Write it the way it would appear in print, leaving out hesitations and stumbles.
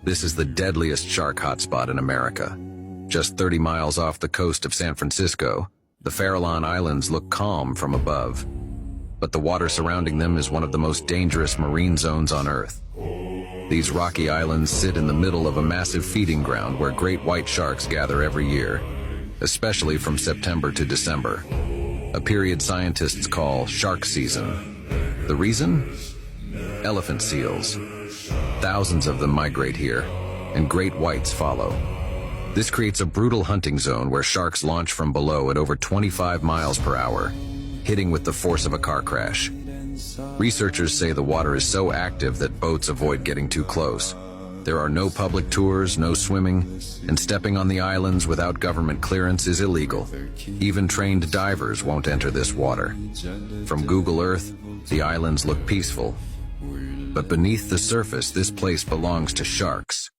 This is the deadliest shark hotspot in America. Just 30 miles off the coast of San Francisco, the Farallon Islands look calm from above. But the water surrounding them is one of the most dangerous marine zones on Earth. These rocky islands sit in the middle of a massive feeding ground where great white sharks gather every year, especially from September to December, a period scientists call shark season. The reason? Elephant seals. Thousands of them migrate here, and great whites follow. This creates a brutal hunting zone where sharks launch from below at over 25 miles per hour, hitting with the force of a car crash. Researchers say the water is so active that boats avoid getting too close. There are no public tours, no swimming, and stepping on the islands without government clearance is illegal. Even trained divers won't enter this water. From Google Earth, the islands look peaceful. But beneath the surface, this place belongs to sharks.